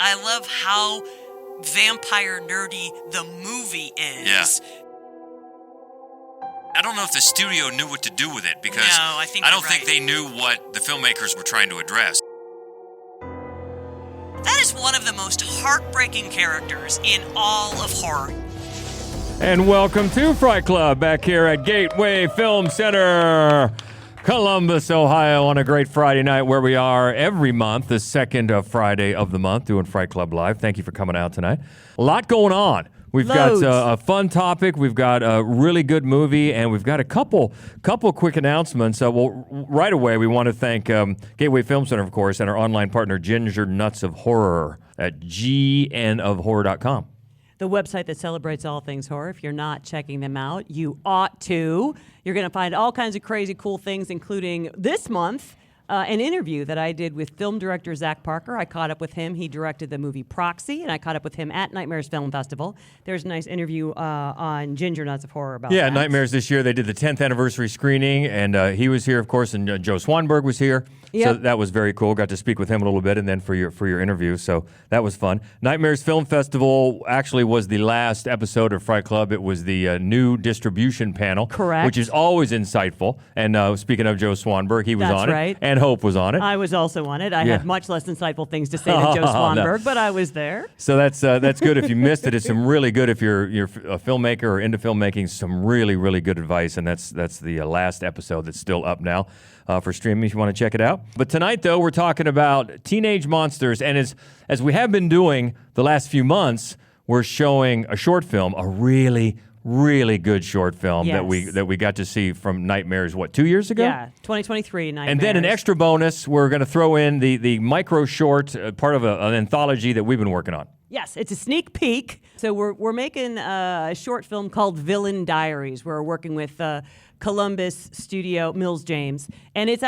I love how vampire nerdy the movie is. Yeah. I don't know if the studio knew what to do with it because No, I don't think they knew what the filmmakers were trying to address. That is one of the most heartbreaking characters in all of horror. And welcome to Fright Club back here at Gateway Film Center, Columbus, Ohio, on a great Friday night where we are every month, the second Friday of the month, doing Fright Club Live. Thank you for coming out tonight. A lot going on. We've Loads. got a fun topic, we've got a really good movie, and we've got a couple quick announcements. Right away, we want to thank Gateway Film Center, of course, and our online partner, Ginger Nuts of Horror at gnofhorror.com. The website that celebrates all things horror. If you're not checking them out, you ought to. You're going to find all kinds of crazy cool things, including this month, an interview that I did with film director Zach Parker. I caught up with him. He directed the movie Proxy, and I caught up with him at Nightmares Film Festival. There's a nice interview on Ginger Nuts of Horror about that. Yeah, Nightmares this year. They did the 10th anniversary screening, and he was here, of course, and Joe Swanberg was here. Yep. So that was very cool. Got to speak with him a little bit, and then for your interview. So that was fun. Nightmares Film Festival actually was the last episode of Fright Club. It was the new distribution panel. Correct. Which is always insightful. And speaking of Joe Swanberg, he was That's on right. it. And Hope was on it. I was also on it. I had much less insightful things to say than Joe Swanberg, but I was there. So that's good. If you missed it, it's some really good. If you're a filmmaker or into filmmaking, some really, really good advice. And that's the last episode that's still up now for streaming if you want to check it out. But tonight, though, we're talking about teenage monsters. And as we have been doing the last few months, we're showing a short film, a really, really good short film Yes. that we got to see from Nightmares, 2 years ago? Yeah, 2023 Nightmares. And then an extra bonus, we're going to throw in the micro short, part of an anthology that we've been working on. Yes, it's a sneak peek. So we're making a short film called Villain Diaries. We're working with Columbus studio, Mills James. And it's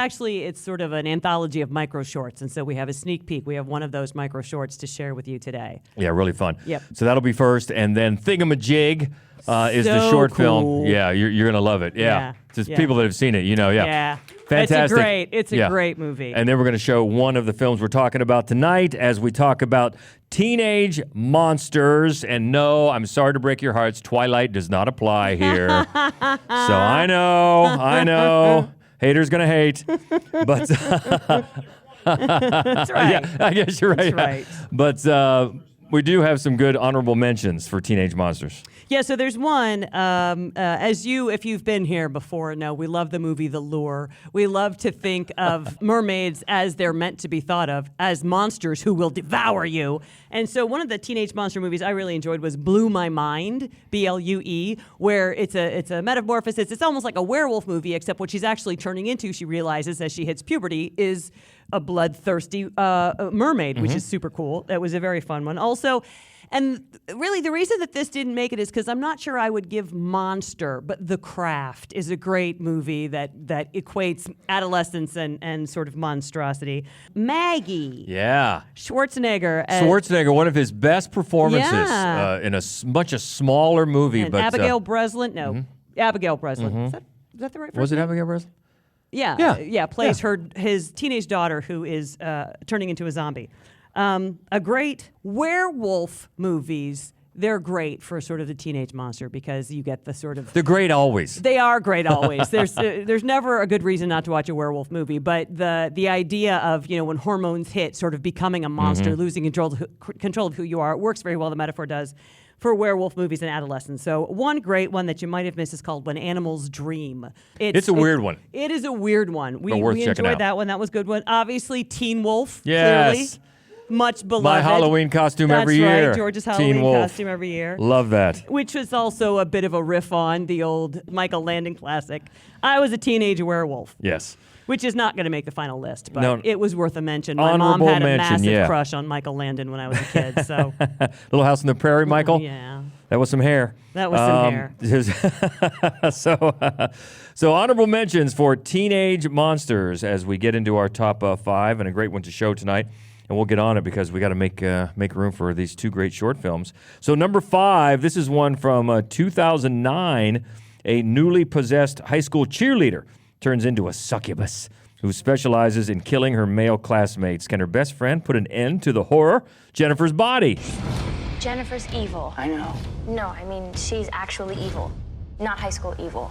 sort of an anthology of micro shorts. And so we have a sneak peek. We have one of those micro shorts to share with you today. Yeah, really fun. Yep. So that'll be first. And then Thingamajig is the So short cool. film. Yeah, you're going to love it. Yeah. Just Yeah. people that have seen it, Yeah. Fantastic. It's a great movie. And then we're going to show one of the films we're talking about tonight as we talk about teenage monsters. And no, I'm sorry to break your hearts, Twilight does not apply here. So I know. Haters going to hate. But That's right. yeah, I guess you're right. That's right. But we do have some good honorable mentions for teenage monsters. Yeah, so there's one, if you've been here before, know, we love the movie The Lure. We love to think of mermaids as they're meant to be thought of, as monsters who will devour you. And so one of the teenage monster movies I really enjoyed was Blew My Mind, B-L-U-E, where it's a metamorphosis. It's almost like a werewolf movie, except what she's actually turning into, she realizes as she hits puberty, is a bloodthirsty mermaid, which is super cool. That was a very fun one. Also, and really, the reason that this didn't make it is because I'm not sure I would give Monster, but The Craft is a great movie that equates adolescence and sort of monstrosity. Maggie. Yeah. Schwarzenegger, one of his best performances Yeah. in a much smaller movie. and but Abigail Breslin. No, Abigail Breslin. Is that the right first was it name? Abigail Breslin? Yeah. Plays his teenage daughter who is turning into a zombie. A great werewolf movies. They're great for sort of the teenage monster because you get the sort of... They're great always. They are great always. There's never a good reason not to watch a werewolf movie, but the idea of, when hormones hit, sort of becoming a monster, losing control of who you are, it works very well, the metaphor does, for werewolf movies and adolescents. So one great one that you might have missed is called When Animals Dream. It's a weird one. It is a weird one. We worth checking enjoyed out. that one. That was a good one. Obviously, Teen Wolf, Yes. clearly. Much beloved. My Halloween costume every year. That's right, George's Teen Halloween Wolf. costume every year. Love that. Which was also a bit of a riff on the old Michael Landon classic. I Was a Teenage Werewolf. Yes. Which is not going to make the final list, but No. it was worth a mention. My mom Honorable had a mention, massive yeah. crush on Michael Landon when I was a kid, so... Little House on the Prairie, Michael? Yeah. That was some hair. That was some hair. So honorable mentions for teenage monsters as we get into our top 5, and a great one to show tonight. And we'll get on it because we got to make room for these two great short films. So number 5, this is one from 2009. A newly possessed high school cheerleader turns into a succubus who specializes in killing her male classmates. Can her best friend put an end to the horror? Jennifer's Body. Jennifer's evil. I know. No, I mean, she's actually evil, not high school evil.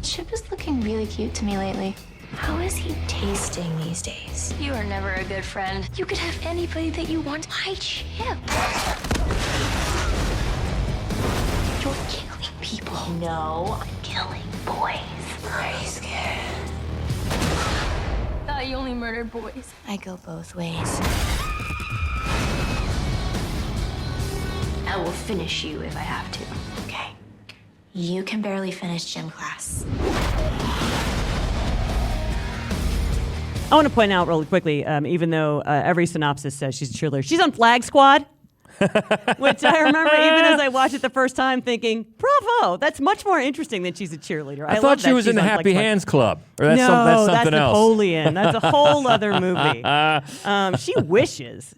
Chip is looking really cute to me lately. How is he tasting these days? You are never a good friend. You could have anybody that you want. Why Chip? You're killing people. No, I'm killing boys. Are you scared? Thought you only murdered boys. I go both ways. I will finish you if I have to. Okay. You can barely finish gym class. I want to point out really quickly, even though every synopsis says she's a cheerleader, she's on Flag Squad, which I remember even as I watched it the first time thinking, bravo, that's much more interesting than she's a cheerleader. I thought she was in the Happy Hands Club. Or that's that's something else. Napoleon. That's a whole other movie. She wishes.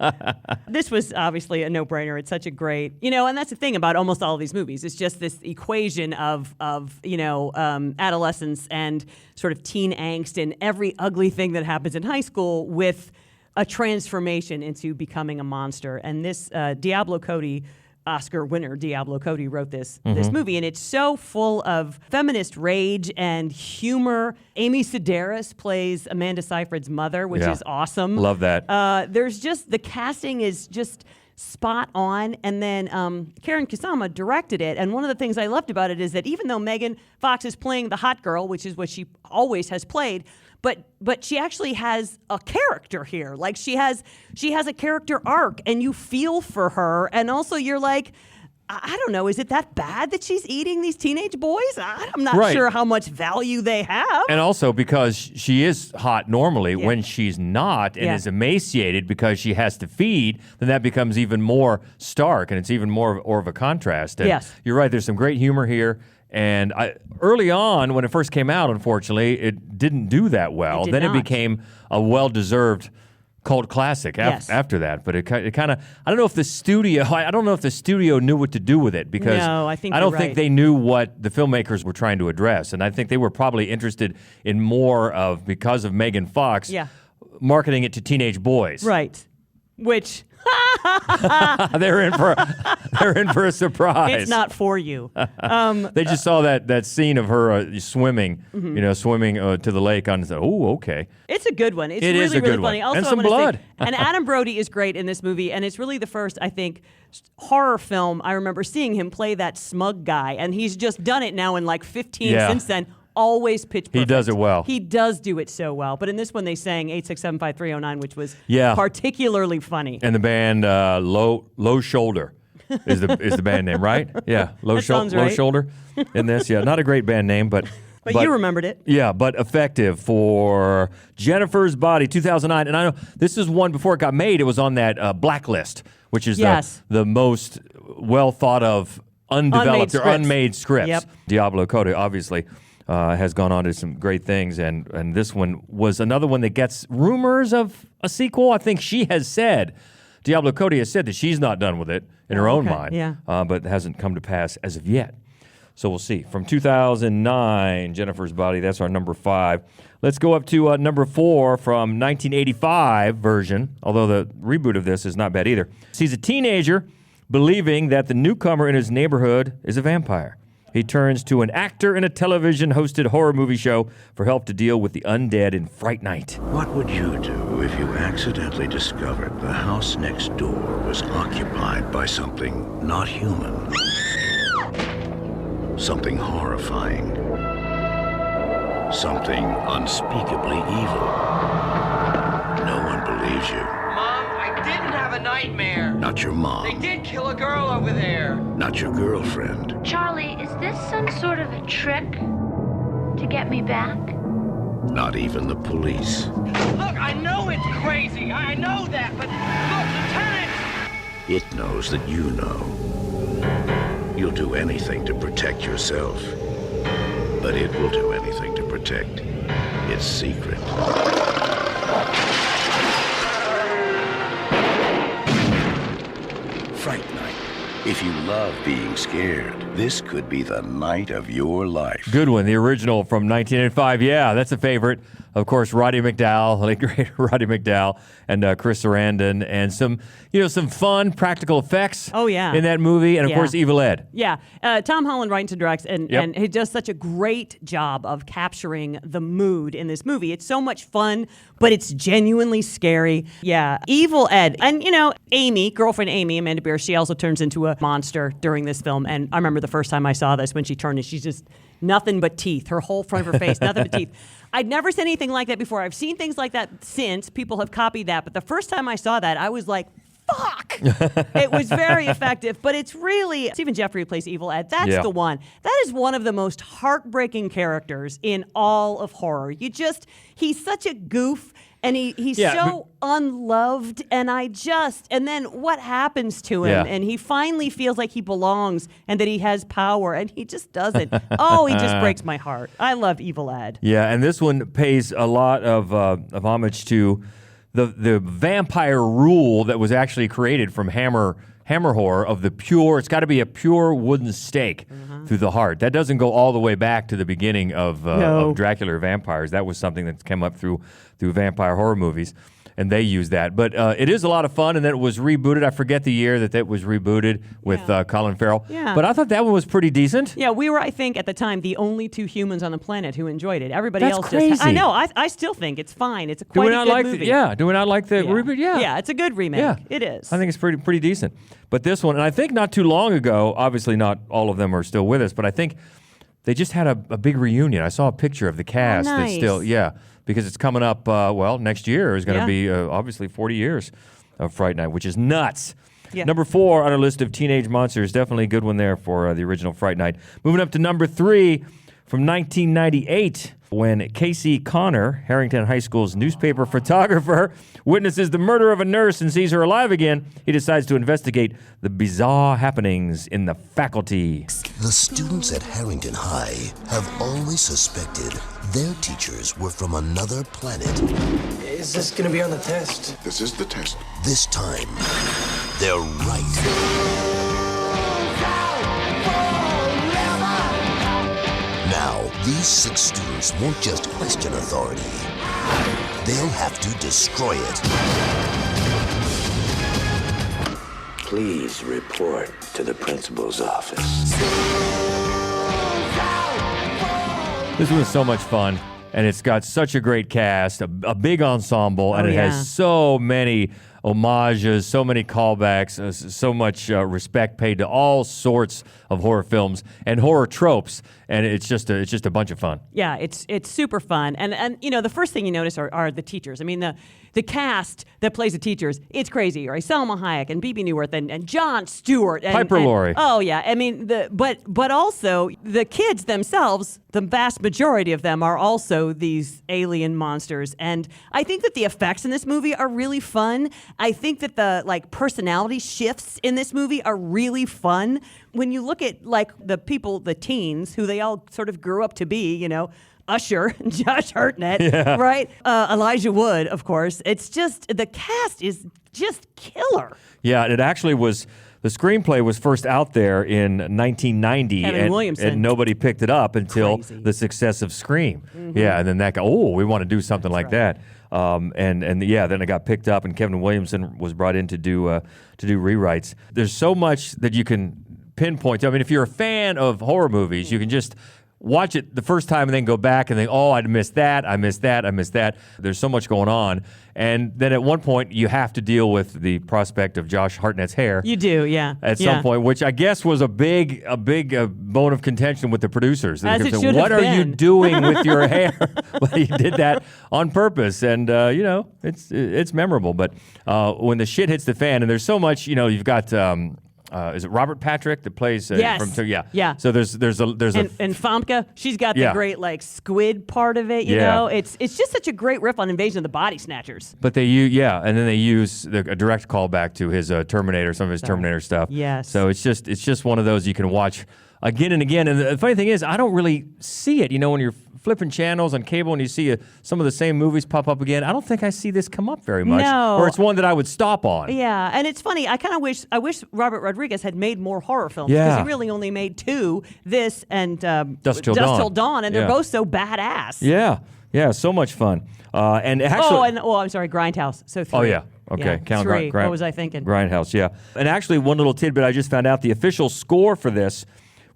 This was obviously a no-brainer. It's such a great, and that's the thing about almost all of these movies. It's just this equation of adolescence and sort of teen angst and every ugly thing that happens in high school with a transformation into becoming a monster. And this Diablo Cody, Oscar winner Diablo Cody, wrote this movie, and it's so full of feminist rage and humor. Amy Sedaris plays Amanda Seyfried's mother, which is awesome. Love that. There's just, the casting is just spot on. And then Karen Kusama directed it. And one of the things I loved about it is that even though Megan Fox is playing the hot girl, which is what she always has played, but she actually has a character here. Like she has a character arc, and you feel for her. And also you're like, I don't know, is it that bad that she's eating these teenage boys? I'm not sure how much value they have. And also because she is hot normally, when she's not and is emaciated because she has to feed, then that becomes even more stark, and it's even more of a contrast. And you're right, there's some great humor here. And early on, when it first came out, unfortunately, it didn't do that well. Then it became a well-deserved cult classic after that. But it kind of, I don't know if the studio knew what to do with it, because I don't think they knew what the filmmakers were trying to address. And I think they were probably interested in more of, because of Megan Fox, marketing it to teenage boys. Right. Which they're in for a surprise. It's not for you. They just saw that scene of her swimming, swimming to the lake and said, "Oh, okay." It's a good one. It's it really, is a really good funny. one. Also, and some blood. And Adam Brody is great in this movie, and it's really the first, I think, horror film I remember seeing him play that smug guy, and he's just done it now in like 15 since then. Always pitch perfect. He does it well. He does do it so well. But in this one, they sang 8675309, which was particularly funny. And the band Low Shoulder is the band name, right? Yeah, Low Shoulder in this. Yeah, not a great band name, but you remembered it. Yeah, but effective for Jennifer's Body, 2009. And I know this is one, before it got made, it was on that blacklist, which is the most well thought of undeveloped or unmade scripts. Yep. Diablo Cody, obviously. Has gone on to some great things, and this one was another one that gets rumors of a sequel. I think she has said, Diablo Cody has said that she's not done with it in her own mind, but it hasn't come to pass as of yet. So we'll see. From 2009, Jennifer's Body, that's our number 5. Let's go up to number 4 from 1985 version, although the reboot of this is not bad either. He's a teenager believing that the newcomer in his neighborhood is a vampire. He turns to an actor in a television-hosted horror movie show for help to deal with the undead in Fright Night. What would you do if you accidentally discovered the house next door was occupied by something not human? Something horrifying. Something unspeakably evil. No one believes you. Mom, I didn't have a nightmare. Not your mom. They did kill a girl over there. Not your girlfriend. Charlie, is this some sort of a trick to get me back? Not even the police. Look, I know it's crazy. I know that, but look, Lieutenant! It knows that you know. You'll do anything to protect yourself, but it will do anything to protect its secret. Fright Night. If you love being scared, This could be the night of your life. Good one, the original from 1985. Yeah, that's a favorite. Of course, Roddy McDowall, the great Roddy McDowall, and Chris Sarandon, and some fun practical effects. Oh, yeah. In that movie, and of Yeah. course, Evil Ed. Yeah, Tom Holland writes and directs, and he does such a great job of capturing the mood in this movie. It's so much fun, but it's genuinely scary. Yeah, Evil Ed. And, Amy, girlfriend Amy, Amanda Beer, she also turns into a monster during this film. And I remember the first time I saw this, when she turned, and she's just nothing but teeth. Her whole front of her face, nothing but teeth. I'd never seen anything like that before. I've seen things like that since. People have copied that. But the first time I saw that, I was like, fuck! It was very effective, but it's really Stephen Jeffrey who plays Evil Ed. That's the one. That is one of the most heartbreaking characters in all of horror. He's such a goof, and he's so unloved, and then what happens to him? Yeah. And he finally feels like he belongs and that he has power, and he just doesn't. Oh, he just breaks my heart. I love Evil Ed. Yeah, and this one pays a lot of homage to the vampire rule that was actually created from Hammer horror of the pure. It's got to be a pure wooden stake through the heart. That doesn't go all the way back to the beginning of Dracula or vampires. That was something that came up through vampire horror movies, and they used that. But it is a lot of fun, and then it was rebooted. I forget the year that was rebooted with Colin Farrell. Yeah. But I thought that one was pretty decent. Yeah, we were, I think, at the time, the only two humans on the planet who enjoyed it. Everybody That's else crazy. just... I know. I still think it's fine. It's quite a good movie. Do we not like the reboot? Yeah. Yeah, it's a good remake. Yeah. It is. I think it's pretty decent. But this one, and I think not too long ago, obviously not all of them are still with us, but I think they just had a big reunion. I saw a picture of the cast that's still, because it's coming up, next year is going to be obviously 40 years of Fright Night, which is nuts. Yeah. Number 4 on our list of teenage monsters, definitely a good one there for the original Fright Night. Moving up to number 3 from 1998, when Casey Connor, Harrington High School's newspaper photographer, witnesses the murder of a nurse and sees her alive again, he decides to investigate the bizarre happenings in the faculty. The students at Harrington High have always suspected their teachers were from another planet. Is this gonna be on the test? This is the test. This time, they're right. Now, these 6 students won't just question authority. They'll have to destroy it. Please report to the principal's office. This one is so much fun, and it's got such a great cast, a big ensemble, and it has so many homages, so many callbacks, so much respect paid to all sorts of horror films and horror tropes, and it's just a bunch of fun. Yeah, it's super fun. And the first thing you notice are the teachers. I mean, the cast that plays the teachers, it's crazy. Right? Selma Hayek and Bebe Neuwirth and Jon Stewart. And, Piper Laurie. Oh, yeah. I mean, but also the kids themselves, the vast majority of them are also these alien monsters. And I think that the effects in this movie are really fun. I think that the personality shifts in this movie are really fun. When you look at the people, the teens, who they all sort of grew up to be, Usher, Josh Hartnett, right? Elijah Wood, of course. It's just, the cast is just killer. Yeah, it actually was, the screenplay was first out there in 1990. Kevin Williamson. And nobody picked it up until Crazy. the success of Scream. Yeah, and then that guy, we want to do something like that. Then it got picked up, and Kevin Williamson was brought in to do rewrites. There's so much that you can pinpoint. I mean, if you're a fan of horror movies, you can just watch it the first time and then go back and think, I missed that, I missed that, I missed that. There's so much going on. And then at one point, you have to deal with the prospect of Josh Hartnett's hair. You do, yeah. At some point, which I guess was a big bone of contention with the producers. As it said, should what have are you been." doing with your hair? Well, he did that on purpose, and it's memorable. But when the shit hits the fan, and there's so much, you've got. Is it Robert Patrick that plays? Yes. Yeah. So there's and Famke, she's got the great squid part of it. You know, it's just such a great riff on Invasion of the Body Snatchers. But they and then they use a direct callback to his Terminator, some of his Terminator stuff. Yes. So it's just one of those you can watch again and again. And the funny thing is, I don't really see it. When you're flipping channels on cable and you see some of the same movies pop up again, I don't think I see this come up very much. No. Or it's one that I would stop on. Yeah, and it's funny. I wish Robert Rodriguez had made more horror films Yeah. because he really only made 2, this and Dusk Till Dawn. and they're Yeah. both so badass. Yeah, so much fun. And actually, I'm sorry, Grindhouse. So 3. oh yeah, okay. Yeah, 3. What was I thinking? Grindhouse, yeah. And actually, one little tidbit I just found out: the official score for this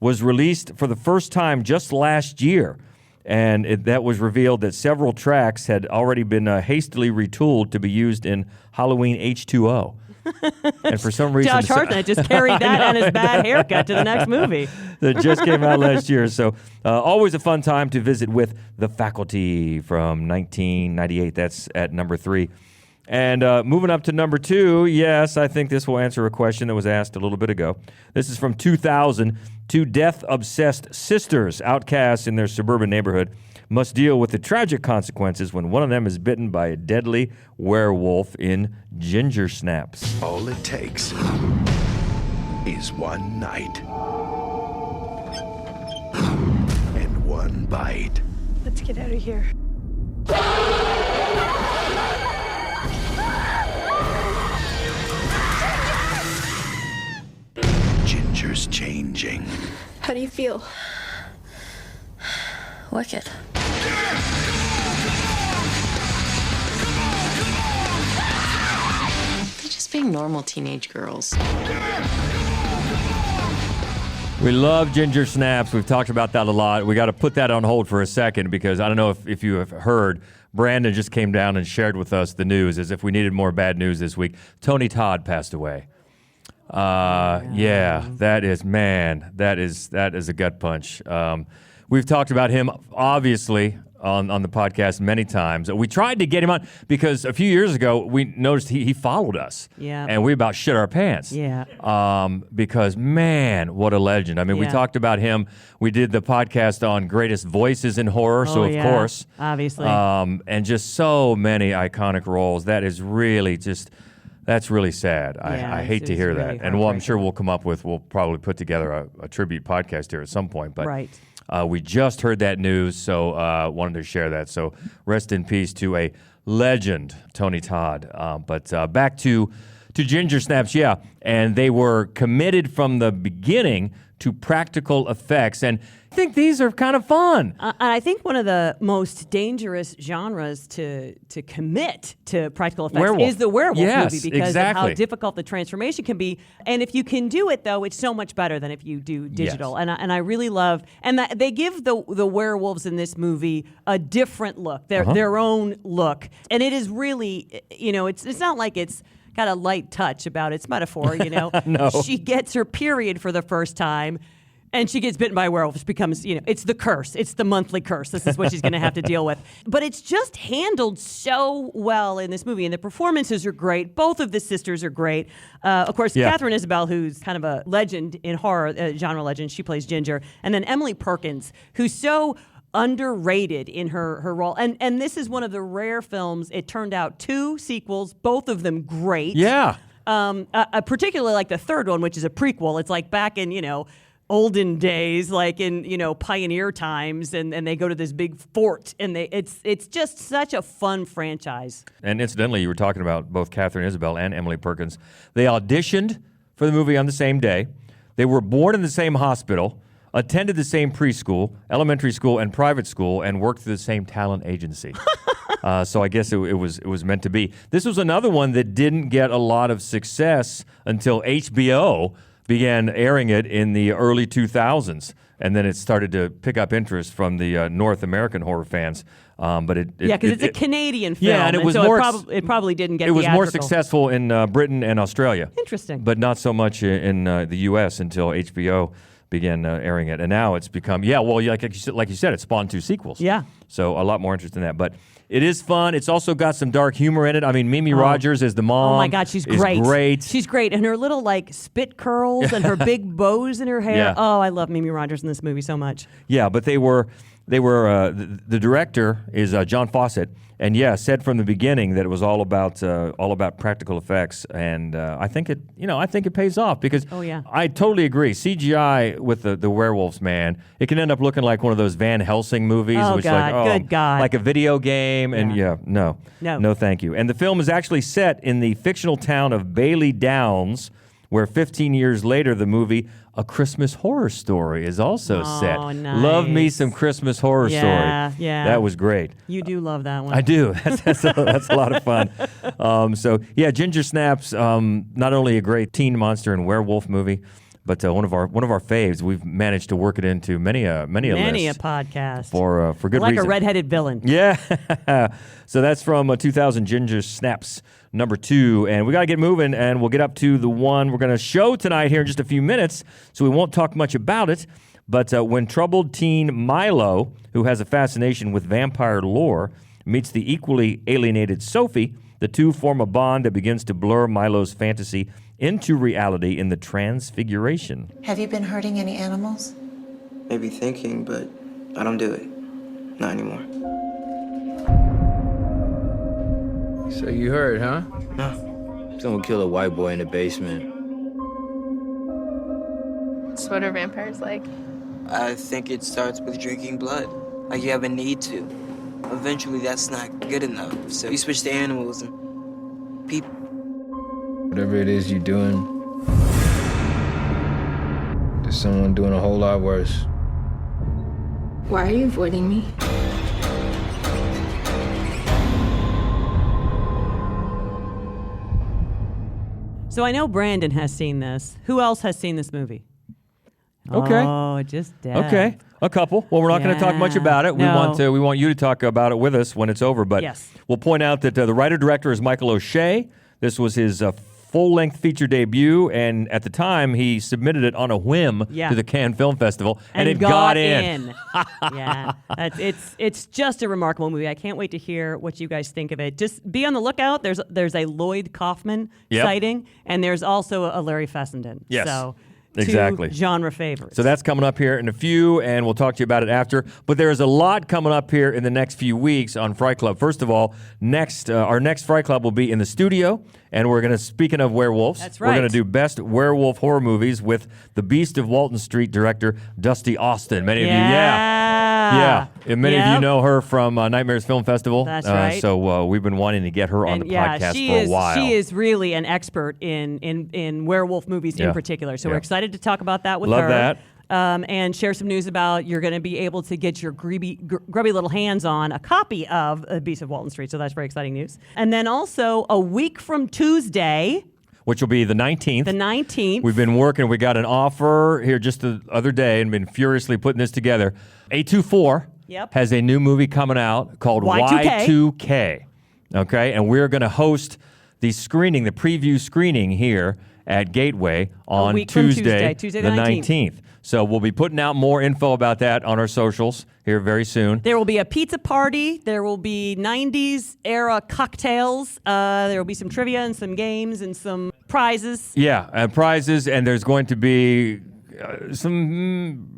was released for the first time just last year, and that was revealed that several tracks had already been hastily retooled to be used in Halloween H2O. And for some reason, Josh Hartnett just carried that and his bad haircut to the next movie. That just came out last year. So always a fun time to visit with The Faculty from 1998. That's at number 3. And moving up to number 2, yes, I think this will answer a question that was asked a little bit ago. This is from 2000. 2 death-obsessed sisters, outcasts in their suburban neighborhood, must deal with the tragic consequences when one of them is bitten by a deadly werewolf in Ginger Snaps. All it takes is one night and one bite. Let's get out of here. Ginger's changing. How do you feel? Wicked. They're just being normal teenage girls. We love Ginger Snaps. We've talked about that a lot. We got to put that on hold for a second because I don't know if you have heard, Brandon just came down and shared with us the news as if we needed more bad news this week. Tony Todd passed away. Yeah, that is a gut punch. We've talked about him, obviously, on the podcast many times. We tried to get him on because a few years ago, we noticed he followed us. Yeah. And we about shit our pants. Yeah. Because, man, what a legend. I mean, we Yeah. talked about him. We did the podcast on greatest voices in horror, so of course. Obviously. And just so many iconic roles. That is really just... That's really sad. Yeah, I hate to it's hear really that. And I'm sure we'll probably put together a tribute podcast here at some point. But Right. We just heard that news, so wanted to share that. So rest in peace to a legend, Tony Todd. But back to Ginger Snaps, yeah. And they were committed from the beginning to practical effects. And I think these are kind of fun. And I think one of the most dangerous genres to commit to practical effects Werewolf. is the werewolf Yes, movie because exactly. of how difficult the transformation can be. And if you can do it, though, it's so much better than if you do digital. Yes. And I really love, and that they give the werewolves in this movie a different look, their own look. And it is really, it's not like it's got a light touch about its metaphor, No. She gets her period for the first time. And she gets bitten by a werewolf, which becomes, it's the curse. It's the monthly curse. This is what she's going to have to deal with. But it's just handled so well in this movie. And the performances are great. Both of the sisters are great. Of course, Yeah. Catherine Isabel, who's kind of a legend in horror, genre legend. She plays Ginger. And then Emily Perkins, who's so underrated in her role. And this is one of the rare films. It turned out 2 sequels, both of them great. Yeah. Particularly like the third one, which is a prequel. It's like back in, olden days, like in pioneer times, and they go to this big fort, and it's just such a fun franchise. And incidentally, you were talking about both Catherine Isabel and Emily Perkins. They auditioned for the movie on the same day. They were born in the same hospital, attended the same preschool, elementary school, and private school, and worked for the same talent agency. So I guess it was meant to be. This was another one that didn't get a lot of success until HBO began airing it in the early 2000s, and then it started to pick up interest from the North American horror fans. But because it's a Canadian film, yeah, and it was so more. it probably didn't get. It was more theatrical. successful in Britain and Australia. Interesting, but not so much in the U.S. until HBO began airing it, and now it's become like you said, it spawned 2 sequels. Yeah. So a lot more interest in that. But it is fun. It's also got some dark humor in it. I mean, Mimi Rogers as the mom. Oh my God, she's great. Great. She's great. And her little like spit curls and her big bows in her hair. Yeah. Oh, I love Mimi Rogers in this movie so much. Yeah, but the director is John Fawcett, and said from the beginning that it was all about practical effects, and I think it pays off because I totally agree. CGI with the werewolves, man, it can end up looking like one of those Van Helsing movies. Oh which God, good God, like a video game, and no, thank you. And the film is actually set in the fictional town of Bailey Downs, where 15 years later, the movie A Christmas Horror Story is also set. Nice. Love me some Christmas Horror Story. Yeah. That was great. You do love that one. I do. That's a lot of fun. Ginger Snaps, not only a great teen monster and werewolf movie, but one of our faves. We've managed to work it into many a list podcast for good like reason. A redheaded villain. Yeah. So that's from 2000 Ginger Snaps #2, and we got to get moving, and we'll get up to the one we're going to show tonight here in just a few minutes, so we won't talk much about it. But when troubled teen Milo, who has a fascination with vampire lore, meets the equally alienated Sophie, the two form a bond that begins to blur Milo's fantasy into reality in the Transfiguration. Have you been hurting any animals? Maybe thinking, but I don't do it. Not anymore. So you heard, huh? No. Someone killed a white boy in the basement. So what are vampires like? I think it starts with drinking blood. Like you have a need to. Eventually that's not good enough. So you switch to animals and people. Whatever it is you're doing, there's someone doing a whole lot worse. Why are you avoiding me? So I know Brandon has seen this. Who else has seen this movie? Okay. Oh, just Deb. Okay. A couple. Well, we're not going to talk much about it. No. We want you to talk about it with us when it's over. But we'll point out that the writer-director is Michael O'Shea. This was his full-length feature debut, and at the time, he submitted it on a whim to the Cannes Film Festival, and it got in. Yeah, it's just a remarkable movie. I can't wait to hear what you guys think of it. Just be on the lookout. There's a Lloyd Kaufman sighting, and there's also a Larry Fessenden. Yes. So exactly. two genre favorites. So that's coming up here in a few, and we'll talk to you about it after. But there is a lot coming up here in the next few weeks on Fright Club. First of all, our next Fright Club will be in the studio, and we're going to, speaking of werewolves, that's right. We're going to do best werewolf horror movies with the Beast of Walton Street director Dusty Austin. Many of you, and many of you know her from Nightmares Film Festival. That's right. So we've been wanting to get her on the podcast for a while. She is really an expert in werewolf movies in particular. So we're excited to talk about that with her. Love that. And share some news about you're going to be able to get your grubby little hands on a copy of Beast of Walton Street. So that's very exciting news. And then also a week from Tuesday, which will be the 19th. The 19th. We've been working. We got an offer here just the other day and been furiously putting this together. A24 has a new movie coming out called Y2K. Okay, and we're going to host the preview screening here at Gateway on Tuesday the 19th. So we'll be putting out more info about that on our socials here very soon. There will be a pizza party. There will be 90s era cocktails. There will be some trivia and some games and some prizes. Yeah, and prizes. And there's going to be some,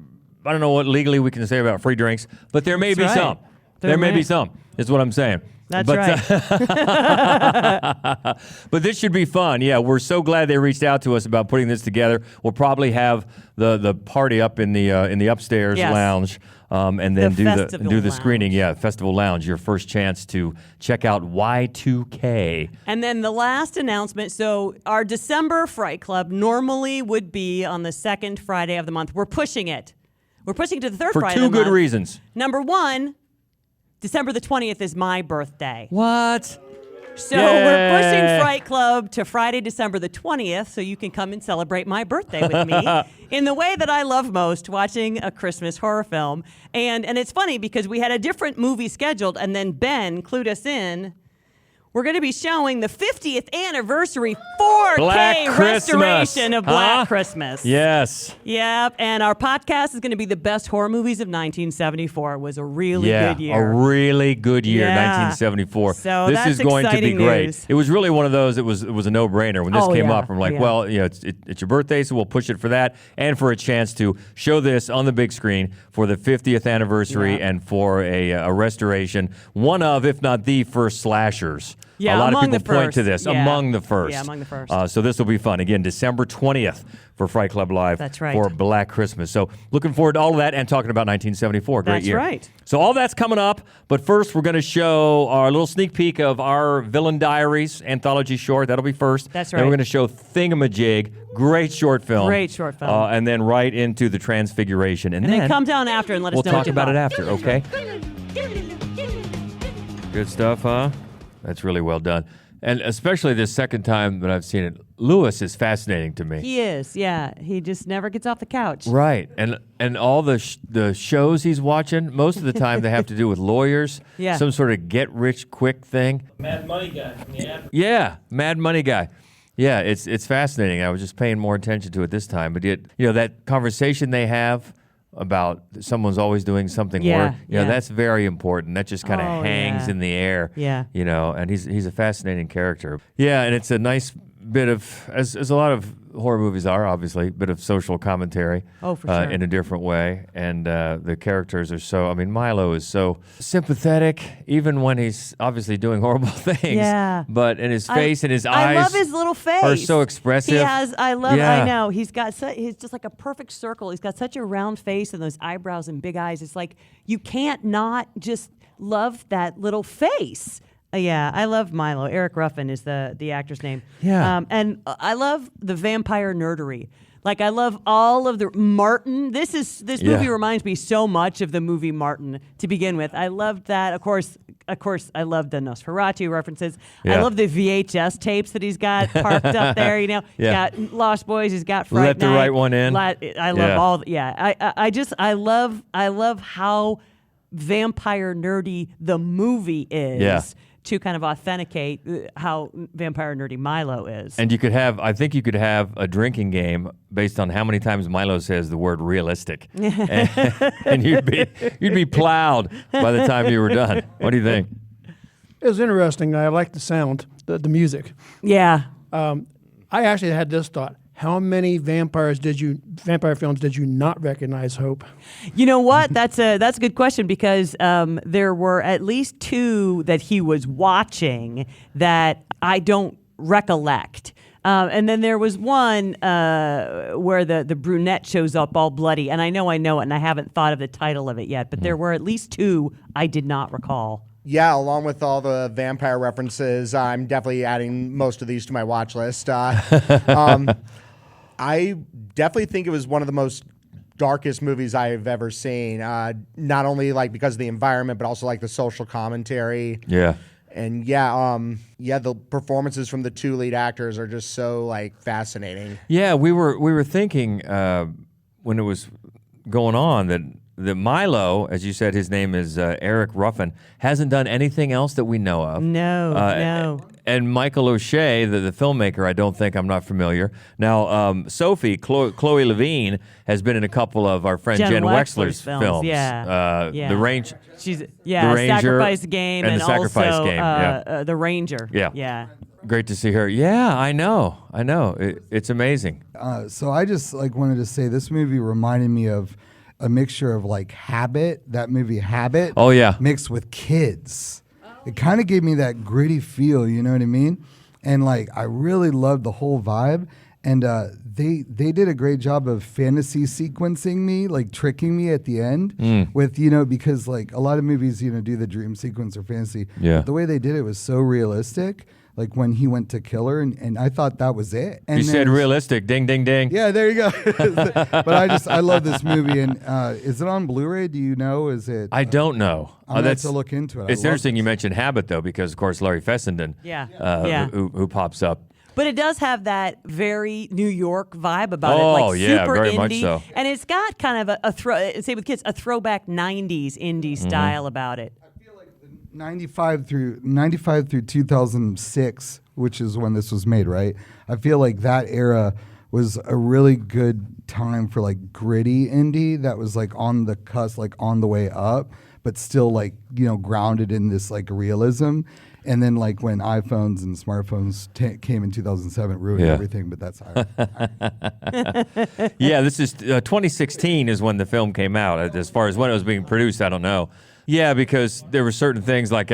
I don't know what legally we can say about free drinks, but there may be some. There may be some, is what I'm saying. That's right. But this should be fun. Yeah, we're so glad they reached out to us about putting this together. We'll probably have the party up in the upstairs lounge, and then do the screening. Yeah, Festival Lounge. Your first chance to check out Y2K. And then the last announcement. So our December Fright Club normally would be on the second Friday of the month. We're pushing it. We're pushing it to the third Friday of the month. For two good reasons. Number one, December the 20th is my birthday. What? So we're pushing Fright Club to Friday, December the 20th, so you can come and celebrate my birthday with me in the way that I love most, watching a Christmas horror film. And it's funny because we had a different movie scheduled, and then Ben clued us in we're going to be showing the 50th anniversary 4K Black restoration of Black Huh? Christmas. Yes. Yep, and our podcast is going to be the best horror movies of 1974. It was a really good year. A really good year, Yeah. 1974. So this that's is going to be exciting great. news. It was really one of those. It was a no-brainer when this Oh, came yeah. up. I'm like, Yeah. well, you know, it's your birthday, so we'll push it for that, and for a chance to show this on the big screen for the 50th anniversary and for a restoration. One of, if not the first slashers. Yeah, a lot of among people the point first. to this. Yeah. Among the first. Yeah, among the first. So this will be fun. Again, December 20th for Fright Club Live. That's right. For Black Christmas. So looking forward to all of that and talking about 1974. Great That's year. right. So all that's coming up. But first, we're going to show our little sneak peek of our Villain Diaries anthology short. That'll be first. That's Then right. we're going to show Thingamajig. Great short film. Great short film. And then right into the Transfiguration. And And then then come down after and let us we'll know talk what you about it thought. after, okay? Good stuff, huh? That's really well done. And especially the second time that I've seen it, Lewis is fascinating to me. He is, yeah. He just never gets off the couch. Right, and all the shows he's watching, most of the time they have to do with lawyers, Yeah. some sort of get-rich-quick thing. Mad Money Guy from the app. Yeah, Mad Money Guy. Yeah, it's fascinating. I was just paying more attention to it this time. But that conversation they have about someone's always doing something Yeah, work, that's very important. That just kind of Oh, hangs yeah. in the air. Yeah. And he's a fascinating character. Yeah, and it's a nice bit of, as a lot of horror movies are, obviously, bit of social commentary. Oh, for sure. In a different way. And the characters are so, Milo is so sympathetic, even when he's obviously doing horrible things. Yeah. But in his face and his eyes I love his little face. are so expressive. He has, I Yeah. know. He's just like a perfect circle. He's got such a round face and those eyebrows and big eyes. It's like you can't not just love that little face. Yeah, I love Milo. Eric Ruffin is the actor's name. Yeah. And I love the vampire nerdery. Like, I love all of the Martin. This movie reminds me so much of the movie Martin to begin with. I loved that. Of course, I love the Nosferatu references. Yeah. I love the VHS tapes that he's got parked up there. He's got Lost Boys. He's got Fright Let the Night. Right One In. I love all. I love how vampire nerdy the movie is. Yeah. To kind of authenticate how vampire nerdy Milo is. And I think you could have a drinking game based on how many times Milo says the word realistic. and you'd be plowed by the time you were done. What do you think? It was interesting. I liked the sound, the music. Yeah. I actually had this thought. How many vampire films did you not recognize, Hope? You know what? That's a good question because there were at least 2 that he was watching that I don't recollect. And then there was one where the brunette shows up all bloody, and I know it, and I haven't thought of the title of it yet, but there were at least 2 I did not recall. Yeah, along with all the vampire references, I'm definitely adding most of these to my watch list. I definitely think it was one of the most darkest movies I've ever seen. Not only because of the environment, but also the social commentary. Yeah. And the performances from the 2 lead actors are just so fascinating. Yeah, we were thinking when it was going on that Milo, as you said, his name is Eric Ruffin, hasn't done anything else that we know of. No. And Michael O'Shea, the filmmaker, I'm not familiar. Now, Sophie, Chloe Levine, has been in a couple of our friend Jen Wexler's films. Yeah. The Range. She's The Ranger Sacrifice Game and the Sacrifice also Game. The Ranger. Yeah. Great to see her. Yeah, I know. It's amazing. So I just wanted to say this movie reminded me of a mixture of Habit, that movie Habit. Oh, yeah. Mixed with Kids. It kind of gave me that gritty feel, you know what I mean? And I really loved the whole vibe. And they did a great job of fantasy sequencing me, tricking me at the end with, because a lot of movies, do the dream sequence or fantasy. Yeah. But the way they did it was so realistic. When he went to kill her, and I thought that was it. And you said realistic, ding, ding, ding. Yeah, there you go. But I love this movie. And is it on Blu-ray? Do you know? Is it? I don't know. I'm going to look into it. It's interesting you mentioned Habit, though, because, of course, Larry Fessenden, who pops up. But it does have that very New York vibe about it, super very indie. much so. And it's got kind of say with Kids, a throwback 90s indie style about it. 95 through 2006, which is when this was made, right? I feel like that era was a really good time for like gritty indie that was like on the cusp, like on the way up, but still like, you know, grounded in this like realism. And then like when iPhones and smartphones came in 2007, ruined everything, but that's how Yeah, this is 2016 is when the film came out. As far as when it was being produced, I don't know. Yeah, because there were certain things like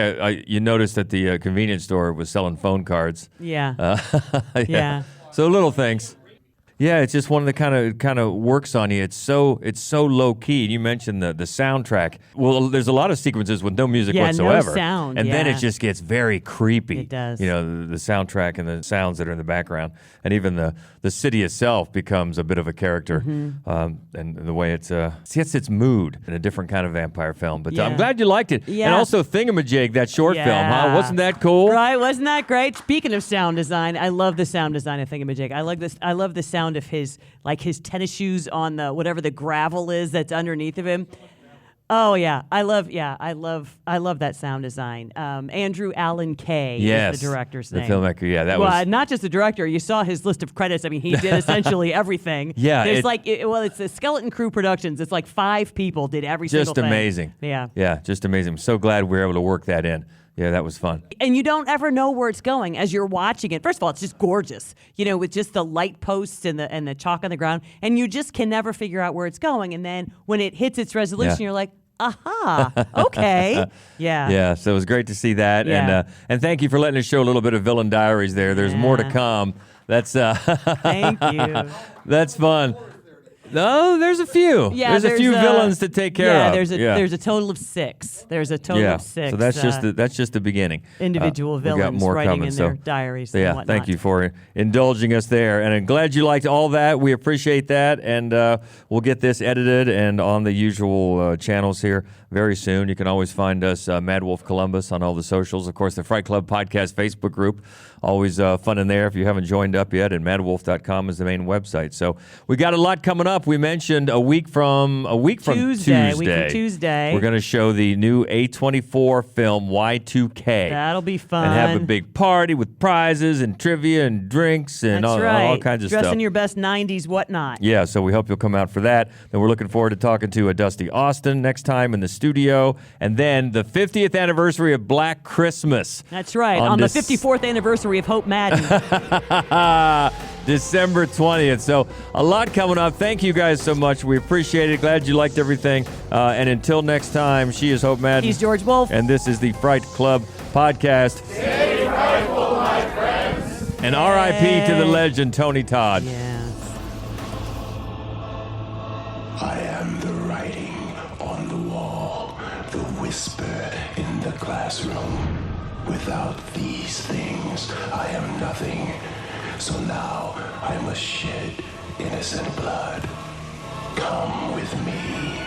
you noticed that the convenience store was selling phone cards. Yeah. Yeah. So little things. Yeah, it's just one of the kind of works on you. It's so low key. You mentioned the soundtrack. Well, there's a lot of sequences with no music whatsoever. No sound. And then it just gets very creepy. It does. You know, the soundtrack and the sounds that are in the background, and even the city itself becomes a bit of a character. And the way it gets its mood in a different kind of vampire film. But I'm glad you liked it. Yeah. And also Thingamajig, that short film, huh? Wasn't that cool? Right, wasn't that great? Speaking of sound design, I love the sound design of Thingamajig. I love the sound of his tennis shoes on the whatever the gravel is that's underneath of him. Oh yeah, I love that sound design. Andrew Allen Kay is the director's name. The filmmaker. Yeah, that was not just the director. You saw his list of credits. I mean, he did essentially everything. Yeah, there's it's the Skeleton Crew Productions. It's like 5 people did every single thing. Just amazing. Yeah, just amazing. I'm so glad we were able to work that in. Yeah, that was fun. And you don't ever know where it's going as you're watching it. First of all, it's just gorgeous, you know, with just the light posts and the chalk on the ground, and you just can never figure out where it's going. And then when it hits its resolution, you're like, aha, okay. Yeah, so it was great to see that. Yeah. And thank you for letting us show a little bit of Villain Diaries there. There's more to come. That's Thank you. That's fun. No, there's a few. Yeah, there's a few villains to take care of. There's a total of 6. There's a total of 6. So that's just the beginning. Individual villains writing in their diaries. And whatnot. Thank you for indulging us there, and I'm glad you liked all that. We appreciate that, and we'll get this edited and on the usual channels here very soon. You can always find us Mad Wolf Columbus on all the socials. Of course, the Fright Club Podcast Facebook group. Always fun in there if you haven't joined up yet, and madwolf.com is the main website. So we got a lot coming up. We mentioned a week from Tuesday. We're going to show the new A24 film Y2K. That'll be fun. And have a big party with prizes and trivia and drinks and all kinds of stuff. Dress in your best 90s whatnot. Yeah, so we hope you'll come out for that. Then we're looking forward to talking to Dusty Austin next time in the studio. And then the 50th anniversary of Black Christmas. That's right, on the 54th anniversary of Hope Madden. December 20th. So a lot coming up. Thank you guys so much. We appreciate it. Glad you liked everything. And until next time, she is Hope Madden. He's George Wolf. And this is the Fright Club Podcast. Stay frightful, my friends. And R.I.P. to the legend, Tony Todd. Yes. I am the writing on the wall, the whisper in the classroom. Without these things, I am nothing. So now I must shed innocent blood. Come with me.